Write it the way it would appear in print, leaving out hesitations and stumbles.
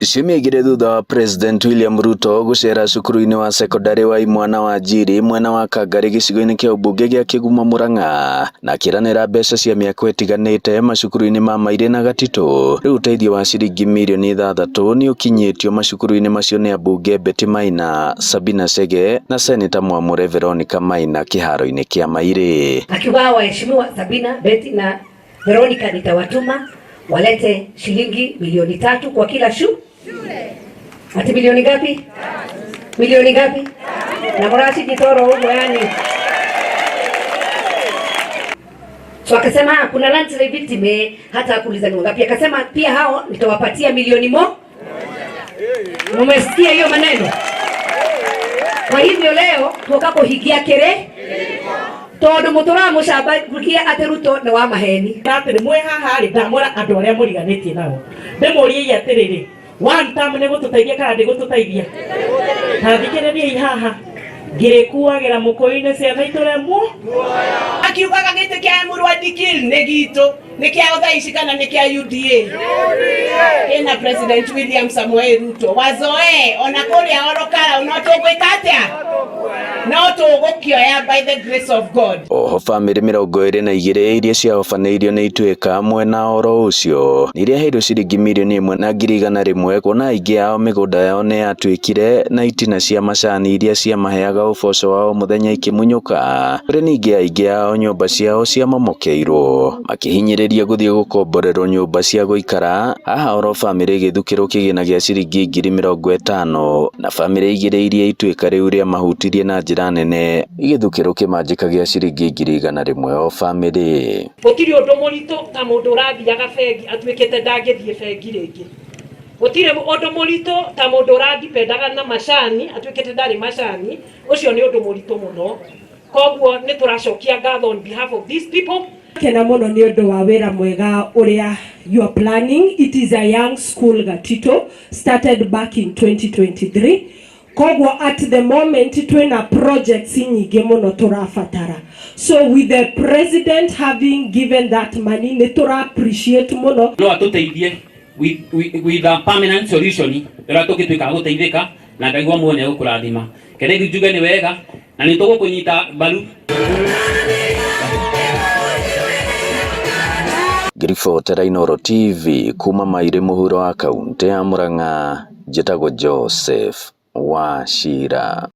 Ciumia igĩrĩ thutha wa President William Ruto gũcera cukuru-inĩ wa secondary wa Imwana wa Njiri mwena wa Kangarĩ gĩcigo-inĩ kĩa ũmbunge gĩa Kĩguma Mũrang'a na akĩranĩra mbeca cia mĩaka ĩtiganĩte macukuru-inĩ ma Mairĩ na Gatitũ. Rĩu ũteithio wa ciringi mirioni 6 nĩ ũkinyĩtio macukuru-inĩ macio nĩ ambunge Betty Maina, Sabina Chege na Senator Mwamure Veronica Maina kĩharo-inĩ kĩa Mairĩ. Akiwa waheshimiwa Sabina, Betty na Veronica nitawatuma walete shilingi milioni 3 kwa kila shule. Ati milioni gapi? Milioni gapi? Na mrasi kitoro huko yani. So akasema kuna land victim hata kuuliza ni ngapi. Akasema pia hao nitawapatia milioni mo. Umesikia hiyo maneno? Kwa hivyo leo tukako higia kere tondu mutura mucamba kukia ateruto ni wa maheni atiri mwe haha ri ndamura andu aria muriganitie nao ndimurie atiriri one time ne gututaithia kana ndi gututaithia thikiririe haha ngirikuagira mukoini ciana ituremwo akiugaga gite kia Murwadi Kill ne gitu ne kia uthaici kana ne kia UDA ina President William Samoei Ruto wazoe ona kuria orokara unatugwikatia no tugukioya by the grace of God. Oho family 22 iria ciahobanĩirio nĩ ituĩka mwena oro ũcio iria heirwo ciringi mirioni 1.100 kuona aingĩ ao mĩgũnda yao nĩ yatuĩkire na itina cia macani iria ciamaheaga ũboco wao mũthenya ikĩmunyũka. Kũrĩ ningĩ aingĩ ao nyũmba ciao ciamamokeirwo makĩhinyĩrĩria gũthiĩ gũkomborerwo nyũmba cia gũikara. Haha oro family ĩgĩthukĩrwo kĩgĩna gĩa ciringi 50,000 na family igĩrĩ iria ituĩka rĩu rĩa mahutirie na njĩra nene igĩthukĩrwo kĩmanjĩka gĩa ciringi 100,000 o family. Gũtirĩ ũndũ mũritũ ta mũndũ ũrathiaga bengi atuĩkĩte ndangĩthiĩ bengi rĩngĩ. Gũtirĩ ũndũ mũritũ ta mũndũ ũrandipendaga na macani atuĩkĩte ndarĩ macani. Ũcio nĩ ũndũ mũritũ mũno. Koguo nĩ tũracokia ngatho on behalf of these people. Kena muno ni undu wa wira mwega uria you are planning. It is a young school Gatito started back in 2023. Koguo at the moment twina projects nyingi muno turafatara. So with the president having given that money ni tura appreciate muno. No atuteithie with a permanent solution ira tukituika guteithika na ngaigua muone ukurathima. Kene njuge ni wega na ni tugukunyita baru. Ngĩribotera Inooro TV kuma Mairĩ mũhuro wa kaunti ya Mũrang'a, njĩtagwo Joseph Wachira.